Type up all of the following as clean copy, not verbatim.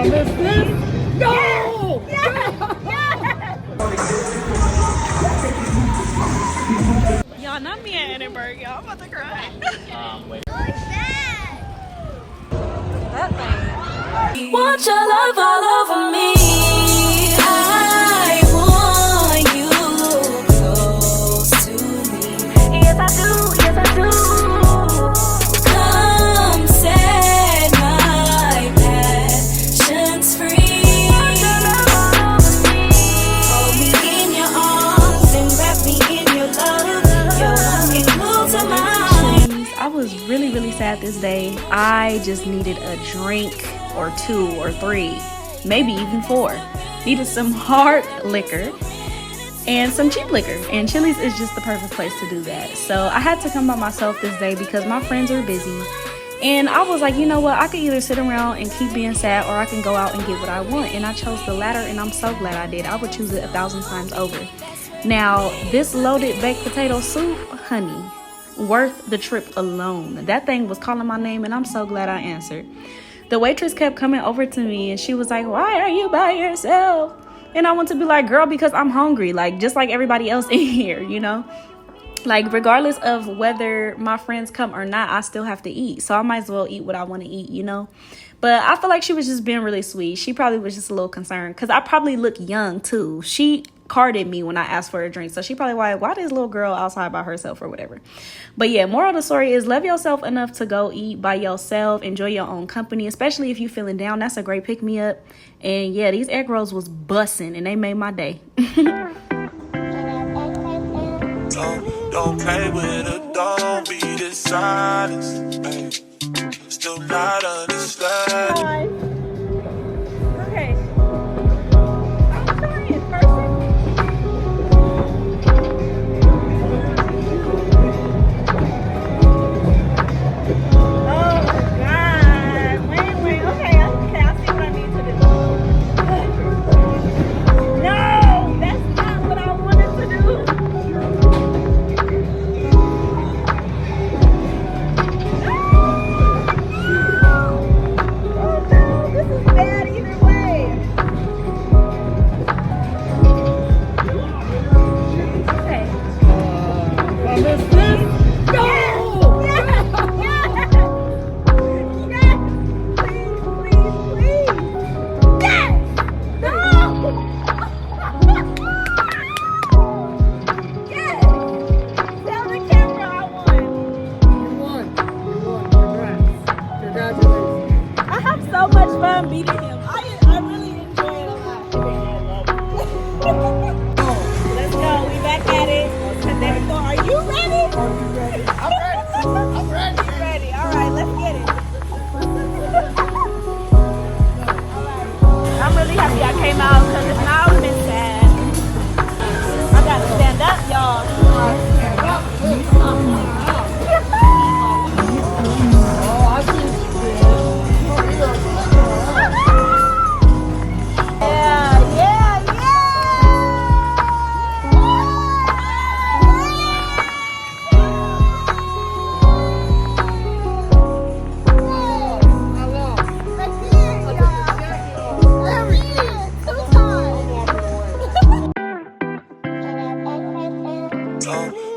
No! Y'all, not me at Annenberg, y'all. I'm about to cry. Wait. That thing. Want your love all over me. I want you close to me. Yes, I do. Yes, I do. Come set my passions free. Want your love all over me. Hold me in your arms and wrap me in your love. Your arms get close to mine. I was really sad this day. I just needed a drink or 2 or 3, maybe even 4. Needed some hard liquor and some cheap liquor, and Chili's is just the perfect place to do that. So I had to come by myself this day because my friends are busy, and I was like, you know what, I could either sit around and keep being sad, or I can go out and get what I want. And I chose the latter, and I'm so glad I did. I would choose it 1,000 times over. Now this loaded baked potato soup, honey, worth the trip alone. That thing was calling my name, and I'm so glad I answered. The waitress kept coming over to me, and she was like, why are you by yourself? And I want to be like, girl, because I'm hungry, like just like everybody else in here, you know, like regardless of whether my friends come or not, I still have to eat. So I might as well eat what I want to eat, you know. But I feel like she was just being really sweet. She probably was just a little concerned because I probably look young too. She carded me when I asked for a drink, so she probably like, why this little girl outside by herself or whatever. But yeah, moral of the story is love yourself enough to go eat by yourself. Enjoy your own company, especially if you feeling down. That's a great pick me up. And yeah, these egg rolls was bussin' and they made my day. Don't play with her, don't be dishonest, babe. Still not understanding. Okay.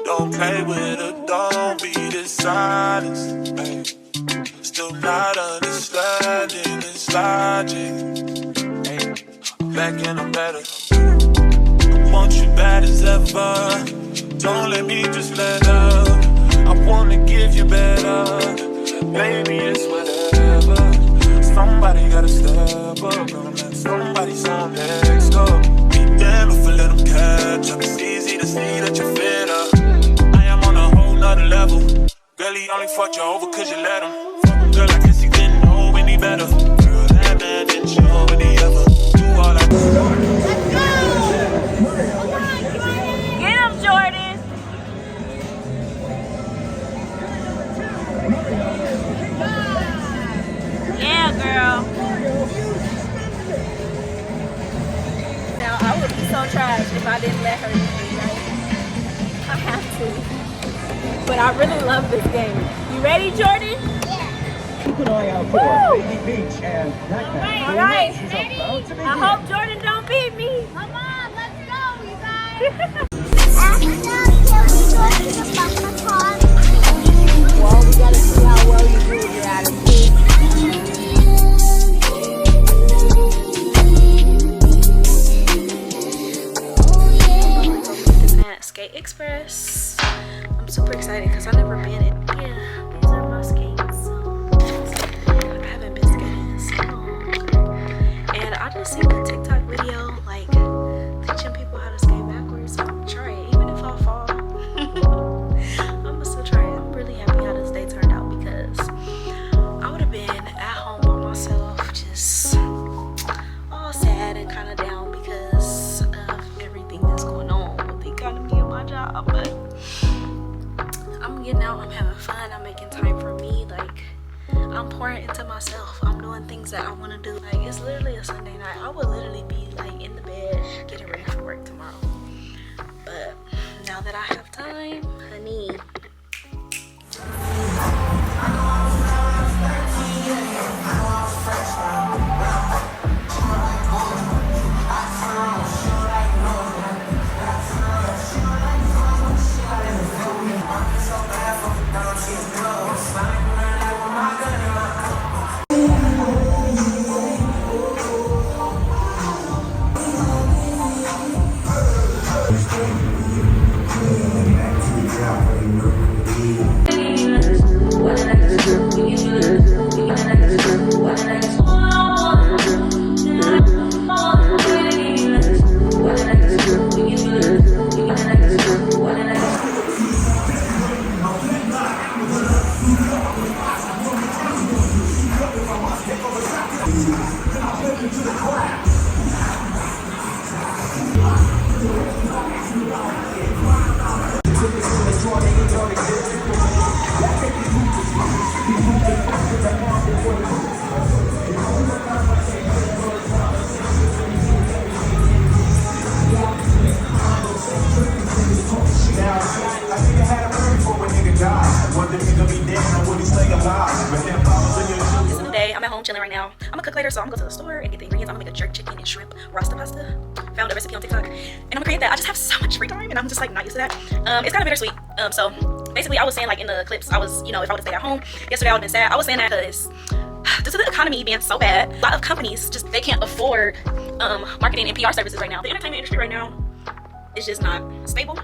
Don't play with her, don't be dishonest, babe. Still not understanding this logic. Hey, I'm back and I'm better. I want you bad as ever. Don't let me just let up. I wanna give you better. Baby, it's whatever. Somebody gotta step up. Gonna let somebody on next up. Be damned if I let them catch up. It's easy to see that you're fit up. I am on a whole nother level. Girl, he only fucked you over cause you let him. Girl, I guess he didn't know any better. Girl, that man didn't show any ever. Do all I do. Let's go! Get him, Jordan! Yeah, girl. Now, I would be so trash if I didn't let her do it, right? I have to. But I really love this game. You ready, Jordan? Keep an eye out for Baby Beach and Blackman. All right. right. I hope Jordan don't beat me. Come on, let's go, you guys. After, can we go to the bumper car? Well, we gotta see how well you do with your attitude. At Skate Express. I'm super excited because I've never been in. Yeah, these are my skates. I haven't been skating in so long. And I just seen a TikTok video like teaching people how to skate backwards. I'm gonna try it, even if I fall. I'm gonna still try it. I'm really happy how this day turned out because I would have been at home by myself, just all sad and kind of down because of everything that's going on with the economy of my job. But I'm getting out, I'm having fun, I'm making time for me, like I'm pouring into myself, I'm doing things that I want to do. Like it's literally a Sunday night. I would literally be like in the bed getting ready for work tomorrow. But now that I have time, honey, it's a new day. I'm at home chilling right now. I'm gonna cook later, so I'm gonna go to the store and get the ingredients. I'm gonna make a jerk chicken and shrimp rasta pasta. Found a recipe on TikTok, and I'm gonna create that. I just have so much free time, and I'm just like not used to that. It's kind of bittersweet. So basically, I was saying like in the clips, I was, you know, if I would have stayed at home yesterday, I would have been sad. I was saying that because due to the economy being so bad, a lot of companies just they can't afford marketing and PR services right now. The entertainment industry right now is just not stable.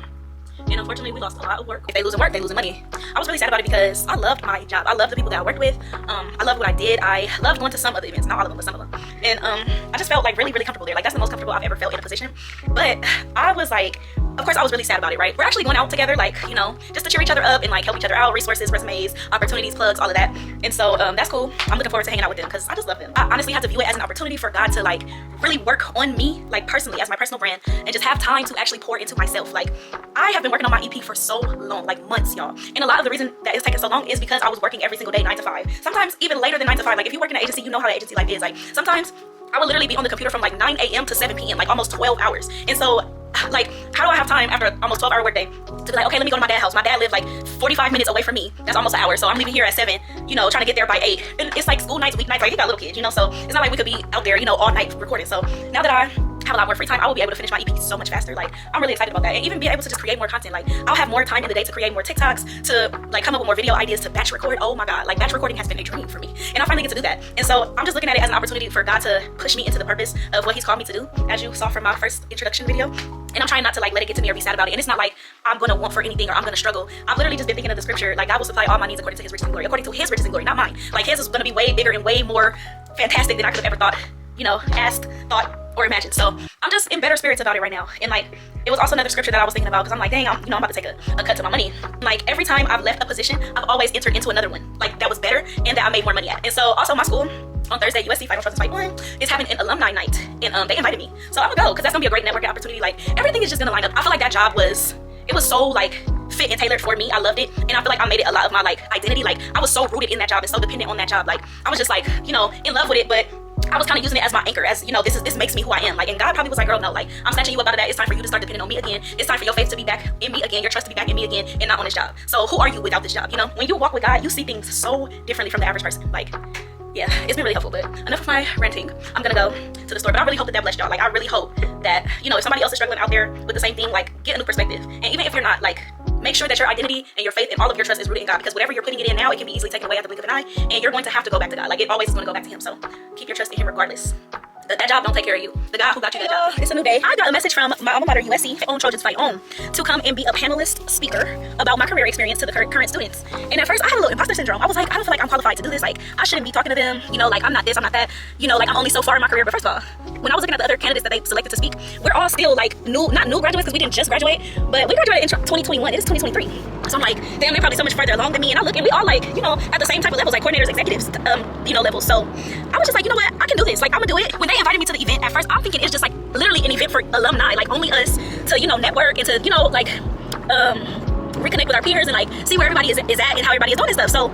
And unfortunately, we lost a lot of work. If they losing work, they losing money. I was really sad about it because I loved my job. I loved the people that I worked with. I loved what I did. I loved going to some of the events, not all of them, but some of them. And I just felt like really, really comfortable there. Like that's the most comfortable I've ever felt in a position. But I was like, of course, I was really sad about it, right? We're actually going out together, like, you know, just to cheer each other up and like help each other out, resources, resumes, opportunities, plugs, all of that. And so that's cool. I'm looking forward to hanging out with them because I just love them. I honestly have to view it as an opportunity for God to like really work on me, like personally, as my personal brand, and just have time to actually pour into myself. Like I have been working on my EP for so long, like months, y'all. And a lot of the reason that it's taking so long is because I was working every single day, 9 to 5. Sometimes even later than 9 to 5. Like if you work in an agency, you know how the agency life is. Like sometimes I would literally be on the computer from like 9 a.m. to 7 p.m. like almost 12 hours. And so like how do I have time after almost 12-hour workday to be like, okay, let me go to my dad's house. My dad lived like 45 minutes away from me. That's almost an hour. So I'm leaving here at 7, you know, trying to get there by 8. And it's like school nights, weeknights, like he got little kids, you know, so it's not like we could be out there, you know, all night recording. So now that I have a lot more free time, I will be able to finish my EP so much faster. Like I'm really excited about that, and even be able to just create more content. Like I'll have more time in the day to create more TikToks, to like come up with more video ideas, to batch record. Oh my god, like batch recording has been a dream for me, and I finally get to do that. And so I'm just looking at it as an opportunity for God to push me into the purpose of what he's called me to do, as you saw from my first introduction video. And I'm trying not to like let it get to me or be sad about it. And it's not like I'm gonna want for anything or I'm gonna struggle. I've literally just been thinking of the scripture, like God will supply all my needs according to his riches and glory, according to his riches and glory, not mine. Like his is gonna be way bigger and way more fantastic than I could have ever thought, you know, asked, thought, or imagined. So I'm just in better spirits about it right now. And like it was also another scripture that I was thinking about, because I'm like, dang, I'm about to take a cut to my money. Like every time I've left a position, I've always entered into another one, like that was better and that I made more money at. And so also my school on Thursday, USC Final Trust Fight 1 is having an alumni night, and they invited me. So I'm gonna go because that's gonna be a great networking opportunity. Like everything is just gonna line up. I feel like that job was so like fit and tailored for me. I loved it, and I feel like I made it a lot of my like identity. Like I was so rooted in that job and so dependent on that job. Like I was just like, you know, in love with it. But I was kind of using it as my anchor, as, you know, this makes me who I am. Like, and God probably was like, girl, no, like, I'm snatching you up out of that. It's time for you to start depending on me again. It's time for your faith to be back in me again, your trust to be back in me again, and not on this job. So who are you without this job? You know, when you walk with God, you see things so differently from the average person. Like, yeah, it's been really helpful. But enough of my ranting. I'm gonna go to the store. But I really hope that blessed y'all. Like, I really hope that, you know, if somebody else is struggling out there with the same thing, like, get a new perspective. And even if you're not, like, make sure that your identity and your faith and all of your trust is rooted in God, because whatever you're putting it in now, it can be easily taken away at the blink of an eye, and you're going to have to go back to God. Like, it always is going to go back to him. So keep your trust in him regardless. That job don't take care of you. The guy who got you that job. It's a new day. I got a message from my alma mater, USC, on Trojans Fight On, to come and be a panelist speaker about my career experience to the current students. And at first, I had a little imposter syndrome. I was like, I don't feel like I'm qualified to do this. Like, I shouldn't be talking to them. You know, like, I'm not this, I'm not that. You know, like, I'm only so far in my career. But first of all, when I was looking at the other candidates that they selected to speak, we're all still, like, not new graduates, because we didn't just graduate, but we graduated in 2021. It is 2023. So I'm like, damn, they're probably so much further along than me. And I look, and we all, like, you know, at the same type of levels, like coordinators, executives, you know, levels. So I was just like, you know what? I can do this. Like, I'm gonna do it. When they invited me to the event, at first, I'm thinking it's just like literally an event for alumni, like only us to, you know, network and to, you know, like reconnect with our peers and like see where everybody is at and how everybody is doing this stuff. So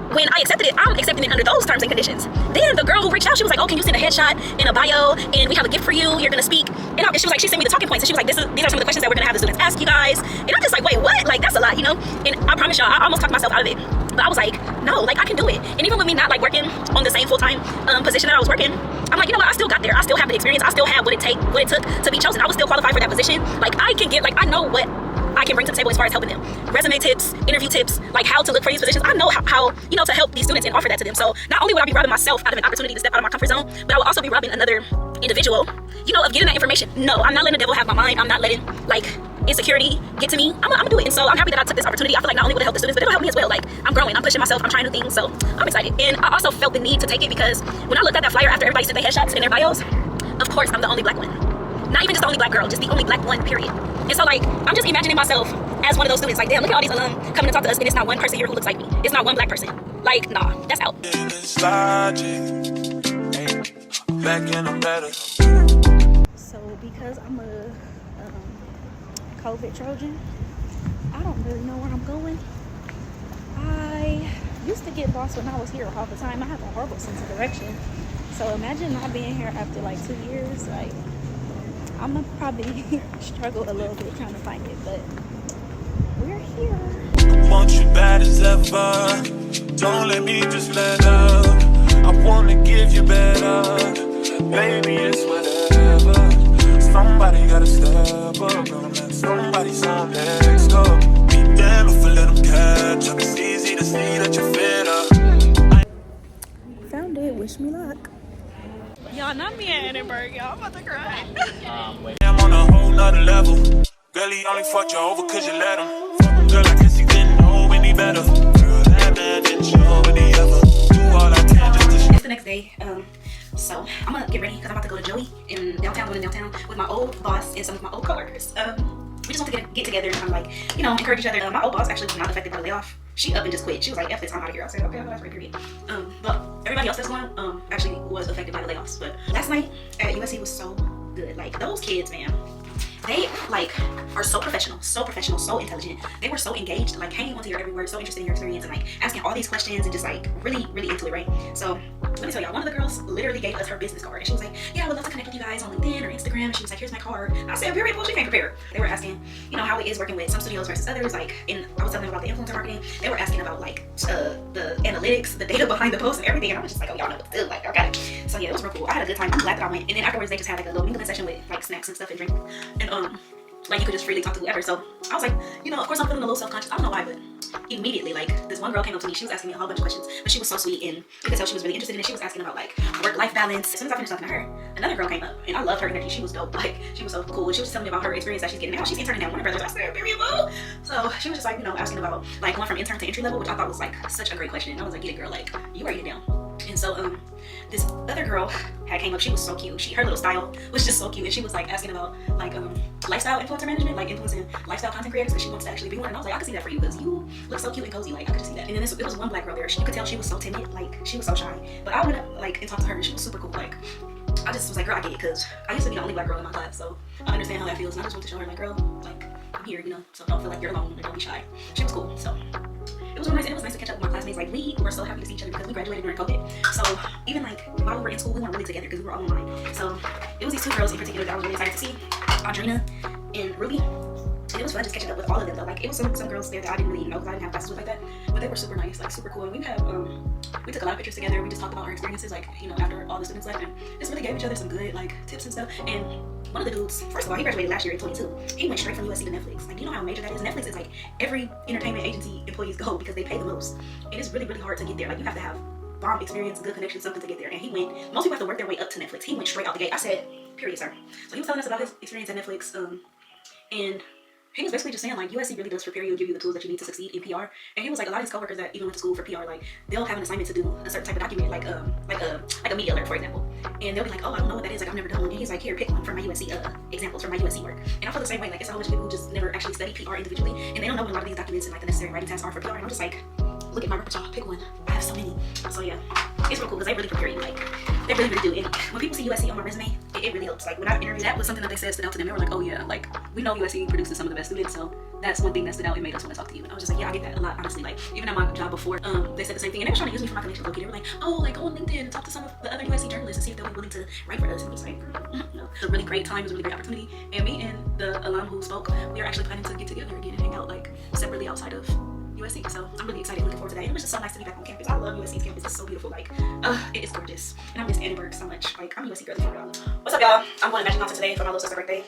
when I accepted it, I'm accepting it under those terms and conditions. Then the girl who reached out, she was like, oh, can you send a headshot and a bio, and we have a gift for you, you're gonna speak. And she was like, she sent me the talking points, and she was like, these are some of the questions that we're gonna have the students ask you guys. And I'm just like, wait, what? Like, that's a lot, you know? And I promise y'all, I almost talked myself out of it. But I was like, no, like, I can do it. And even with me not like working on the same full-time position that I was working, I'm like, you know what, I still got there. I still have the experience. I still have what it took to be chosen. I was still qualified for that position. Like, I can get, like, I know what I can bring to the table as far as helping them. Resume tips, interview tips, like how to look for these positions. I know how you know, to help these students and offer that to them. So not only would I be robbing myself out of an opportunity to step out of my comfort zone, but I will also be robbing another individual, you know, of getting that information. No, I'm not letting the devil have my mind. I'm not letting, like, insecurity get to me. I'm gonna do it. And so I'm happy that I took this opportunity. I feel like not only will it help the students, but it'll help me as well. Like, I'm growing, I'm pushing myself, I'm trying new things. So I'm excited. And I also felt the need to take it because when I looked at that flyer after everybody sent their headshots and their bios, of course, I'm the only black one. Not even just the only black girl, just the only black one, period. And so, like, I'm just imagining myself as one of those students. Like, damn, look at all these alum coming to talk to us, and it's not one person here who looks like me. It's not one black person. Like, nah, that's out. So, because I'm a COVID Trojan, I don't really know where I'm going. I used to get lost when I was here all the time. I have a horrible sense of direction. So imagine not being here after like 2 years. Like, I'm gonna probably struggle a little bit trying to find it, but we're here. I want you bad as ever. Don't let me just let up. I wanna give you better. Baby, it's whatever. Somebody gotta step up. Gonna let somebody some next up. Be damn if I let them catch up. It's easy to see that you're fed up. Found it. Wish me luck. Y'all, not me at Annenberg, y'all. I'm about to cry. I'm on a whole nother level. Girl, he only fucked you over cause you let him. Girl, I guess he didn't know any better. Girl, that man didn't show any ever. Do all I can just to It's the next day. So I'm gonna get ready because I'm about to go to Joey in downtown, with my old boss and some of my old coworkers. We just want to get together and kind of like, you know, encourage each other. My old boss actually was not affected by the layoff. She up and just quit. She was like, F this, I'm out of here. I said, okay, that's great, period. But everybody else that's going actually was affected by the layoffs. But last night at USC was so good. Like, those kids, man, they like are so professional, so intelligent. They were so engaged, like hanging onto your every word, so interested in your experience and like asking all these questions and just like really into it, right? So let me tell y'all, one of the girls literally gave us her business card and she was like, yeah, I would love to connect with you guys on LinkedIn or Instagram. And she was like, here's my card. I said, period, well, she came prepared. They were asking, you know, how it is working with some studios versus others. Like, and I was telling them about the influencer marketing. They were asking about like the analytics, the data behind the post and everything. And I was just like, oh, y'all know what's good. Like, I got it. So yeah, it was real cool. I had a good time. I'm glad that I went. And then afterwards, they just had like a little mingling session with like snacks and stuff and drink. And like you could just freely talk to whoever. So I was like, you know, of course I'm feeling a little self-conscious. I don't know why, but immediately, like, this one girl came up to me. She was asking me a whole bunch of questions, but she was so sweet and you could tell she was really interested in it. She was asking about like work-life balance. As soon as I finished talking to her, another girl came up and I loved her energy. She was dope. Like, she was so cool. She was telling me about her experience that she's getting now. She's interning at Warner Brothers. I said, period, boo. So she was just like, you know, asking about like going from intern to entry level, which I thought was like such a great question. And I was like, get it, girl. Like, you write it down. And so this other girl had came up. She was so cute. Her little style was just so cute, and she was like asking about like lifestyle influencer management, like influencing lifestyle content creators, because she wants to actually be one. And I was like, I can see that for you because you look so cute and cozy. Like, I could just see that. And then it was one black girl there. You could tell she was so timid. Like, she was so shy. But I went up like and talked to her, and she was super cool. Like, I just was like, girl, I get it, because I used to be the only black girl in my class, so I understand how that feels. And I just want to show her, like, girl, like, I'm here, you know, so don't feel like you're alone and don't be shy. She was cool. So it was really nice. And it was nice to catch up with my classmates. Like, we were so happy to see each other because we graduated during COVID. So even like while we were in school, we weren't really together because we were all online. So it was these two girls in particular that I was really excited to see, Audrina and Ruby. And it was fun just catching up with all of them though. Like, it was some girls there that I didn't really know because I didn't have classes with like that. But they were super nice, like super cool. And we had we took a lot of pictures together. We just talked about our experiences, like, you know, after all the students left, and just really gave each other some good like tips and stuff. And one of the dudes, first of all, he graduated last year in 22. He went straight from USC to Netflix. Like, you know how major that is? Netflix is like every entertainment agency employees go because they pay the most. It is really, really hard to get there. Like, you have to have bomb experience, good connections, something to get there. And he went, most people have to work their way up to Netflix. He went straight out the gate. I said, period, sir. So he was telling us about his experience at Netflix, and he was basically just saying, like, USC really does prepare you and give you the tools that you need to succeed in PR. And he was like, a lot of his coworkers that even went to school for PR, like, they'll have an assignment to do a certain type of document, like a media alert, for example. And they'll be like, oh, I don't know what that is, like, I've never done one. And he's like, here, pick one from my USC examples from my USC work. And I feel the same way. Like, it's a whole bunch of people who just never actually study PR individually, and they don't know what a lot of these documents and like the necessary writing tasks are for PR. And I'm just like, look at my repertoire, pick one. I have so many. So yeah, it's real cool because they really prepare you. Like, they really, really do. And when people see USC on my resume, it really helps. Like, when I interviewed, that was something that they said stood out to them. They were like, oh yeah, like, we know USC produces some of the best students, so that's one thing that stood out and made us want to talk to you. And I was just like, yeah, I get that a lot, honestly. Like, even at my job before, they said the same thing. And they were trying to use me for my connections. They were like, oh, like, go on LinkedIn and talk to some of the other USC journalists and see if they'll be willing to write for us. And I was like, no. It was a really great time. It was a really great opportunity. And me and the alum who spoke, we are actually planning to get together again and hang out, like, separately outside of USC. So I'm really excited, looking forward to that. And it was just so nice to be back on campus. I love USC's campus. It's so beautiful. Like, it is gorgeous. And I miss Annenberg so much. Like, I'm a USC girl. What's up, y'all? I'm going to Magic Mountain today for my little sister's birthday.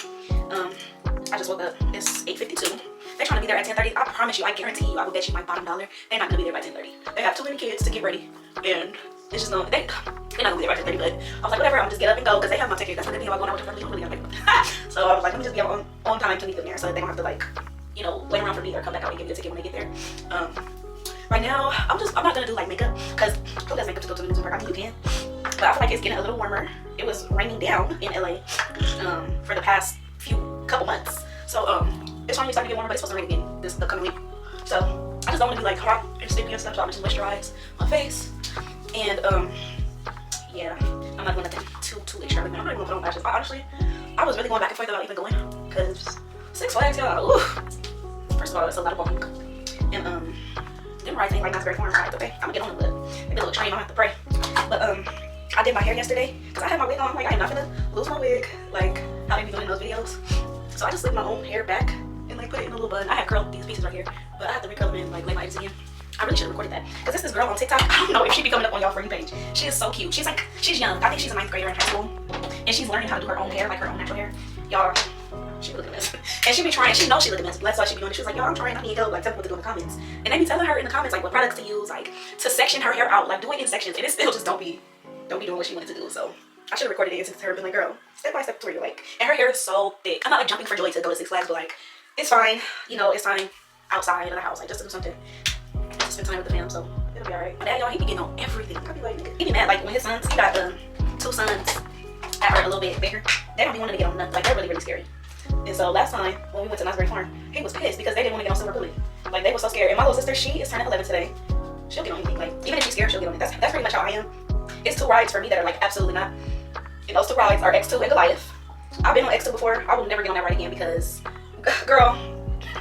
I just woke up. It's 8:52. They're trying to be there at 10:30. I promise you, I guarantee you, I will bet you my bottom dollar, they're not gonna be there by 10:30. They have too many kids to get ready, and it's just they're not gonna be there by 10:30. But I was like, whatever, I'm just get up and go because they have my ticket. That's what they think about going out with your family. I'm really gonna make them. So I was like, let me just be on time to meet them there, so that they don't have to, like, you know, wait around for me or come back out and give me the ticket when they get there. Right now, I'm not gonna do like makeup because who does makeup to go to the amusement park? I mean, you can, but I feel like it's getting a little warmer. It was raining down in LA for the past couple months, so it's finally starting to get warmer, but it's supposed to rain again this coming week. So I just don't want to be like hot and sticky and stuff, so I'm just moisturize my face. And yeah, I'm not doing nothing too extravagant. I'm not even gonna put on lashes. I was really going back and forth about even going because Six Flags, y'all. First of all, it's a lot of walking, and them rides ain't like not very foreign rides. Okay, I'm gonna get on the lip. Maybe a little train. I have to pray. But I did my hair yesterday because I had my wig on. Like, I am not gonna lose my wig like how they be doing in those videos. So I just slicked my own hair back and like put it in a little bun. I had curled these pieces right here, but I have to recurl them and like lay my edges again. I really should have recorded that because this girl on TikTok. I don't know if she be coming up on y'all for you page. She is so cute. She's young. I think she's a 9th grader in high school, and she's learning how to do her own hair, like her own natural hair. Y'all, she be looking a mess, and she be trying. She knows she looking a mess, but that's why she be doing it. She was like, y'all, I'm trying. I need help. Like, tell me what to do in the comments. And they be telling her in the comments like what products to use, like to section her hair out, like do it in sections. And it still just don't be doing what she wanted to do. So I should have recorded it and sent it to her, been like, girl, step by step tutorial. Like, and her hair is so thick. I'm not like jumping for joy to go to Six Flags, but like, it's fine. You know, it's time outside of the house, like just to do something, just to spend time with the fam. So it'll be alright. My dad, y'all, he be getting on everything. I be like, nigga, he be mad. Like when his sons, he got 2 sons that are a little bit bigger. They don't be wanting to get on nothing. Like, they're really, really scary. And so last time when we went to Knott's Farm, he was pissed because they didn't want to get on Silver Bullet. Like, they were so scared. And my little sister, she is turning 11 today. She'll get on anything. Like, even if she's scared, she'll get on it. That's pretty much how I am. It's 2 rides for me that are like absolutely not. And those 2 rides are X2 and Goliath. I've been on X2 before. I will never get on that ride again because, girl,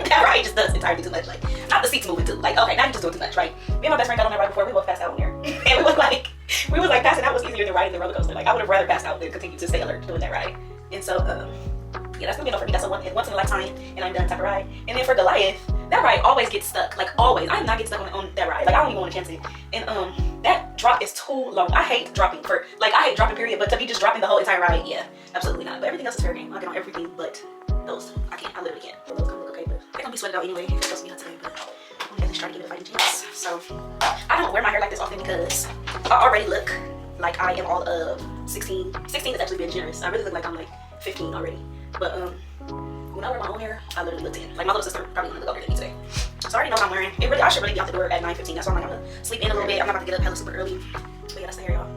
that ride just does entirely too much. Like, not the seats moving too. Like, okay, now you just doing too much, right? Me and my best friend got on that ride before. We both passed out on there. And we was like passing out was easier than riding the roller coaster. Like, I would have rather passed out than continue to stay alert doing that ride. And so, yeah, that's gonna be enough for me. That's a once in a lifetime and I'm done type of ride. And then for Goliath, that ride always gets stuck. Like, always. I am not getting stuck on that ride. Like, I don't even want to chance it. And that drop is too long. I hate dropping period, but to be just dropping the whole entire ride, yeah, absolutely not. But everything else is fair game. I get on everything but those. I can't. I literally can't. Those gonna look okay, but they're gonna be sweated out anyway. It's supposed to be hot today, but I'm gonna at least try to give it a fighting chance. So I don't wear my hair like this often because I already look like I am all of 16. 16 is actually being generous. I really look like I'm like 15 already. But when I wear my own hair, I literally look 10. Like, my little sister probably gonna look older than me today. So I already know what I'm wearing. I should really be out the door at 9:15. That's why I'm gonna sleep in a little bit. I'm not about to get up hella super early. But yeah, that's the hair, y'all.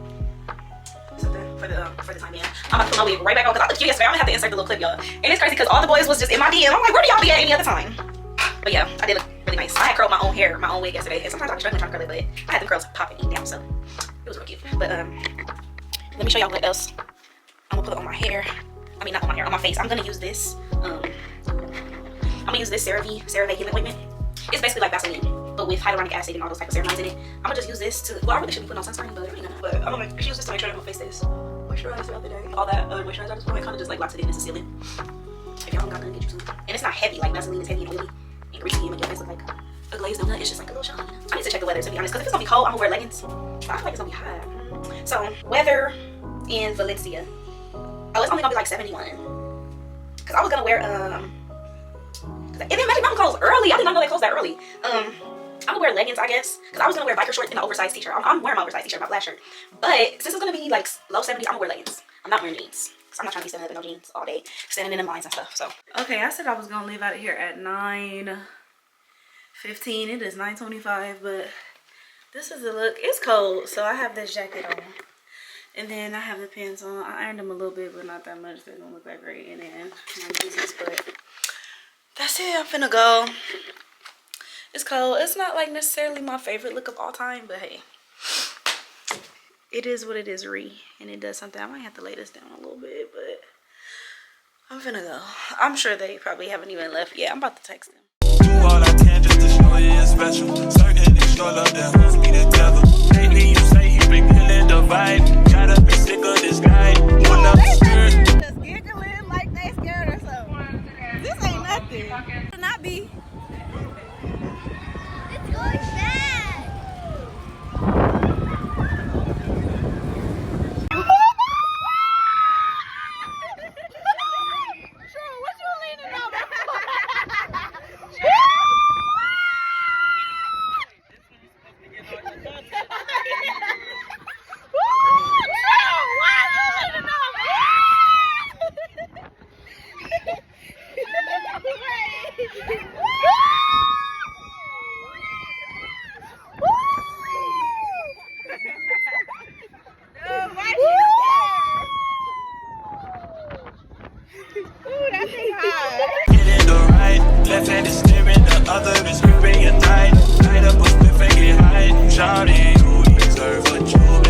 Something for the time being. I'm about to put my wig right back on because I looked cute yesterday. I'm gonna have to insert the little clip, y'all. And it's crazy because all the boys was just in my DM. I'm like, where do y'all be at any other time? But yeah, I did look really nice. I had curled my own hair, my own wig yesterday. And sometimes I be struggling trying to curl it, but I had the curls popping in down, so it was real cute. But let me show y'all what else I'm gonna put on my hair. I mean, not on my hair, on my face. I'm gonna use this. I'm gonna use this CeraVe Healing Ointment. It's basically like Vaseline. but with hyaluronic acid and all those type of ceramides in it. I'm gonna just use this to, well, I really shouldn't be putting on sunscreen, but I ain't gonna. But I'm gonna use this to make sure that my face is moisturized throughout the day. All that moisturizer I just put, it kind of just like locks it in as a sealant. If y'all don't got none, get you some. And it's not heavy, like Vaseline is heavy and oily and greasy and make your face look like a glazed donut. It's just like a little shine. I need to check the weather, to be honest, because if it's gonna be cold, I'm gonna wear leggings. But I feel like it's gonna be hot. So, weather in Valencia. Oh, it's only gonna be like 71. Because I was gonna wear, and then Magic Mountain closed early. I did not know they closed that early. I'm gonna wear leggings, I guess, because I was gonna wear biker shorts and an oversized t-shirt. I'm wearing my oversized t-shirt, my black shirt. But since it's gonna be like low 70s, I'm gonna wear leggings. I'm not wearing jeans. So I'm not trying to be standing up in no jeans all day, standing in the lines and stuff. So okay, I said I was gonna leave out of here at 9:15. It is 9:25, but this is the look. It's cold, so I have this jacket on. And then I have the pants on. I ironed them a little bit, but not that much. They don't look that great. And then my booties, but that's it. I'm finna go. It's cold. It's not like necessarily my favorite look of all time, but hey, it is what it is, and it does something. I might have to lay this down a little bit, but I'm finna go. I'm sure they probably haven't even left yet. I'm about to text them. Do all I can just to show you it's special. Certain it's your love that holds me together. Lately you say you been killing the vibe. Gotta be sick of this guy. Pull up skirt. Just giggling like they scared or something. This ain't nothing. Should not be. It's going fast. What you leaning over? Getting the right, left hand is steering, the other is gripping your thigh. Light up a spliff and get high. Shawty, you deserve what you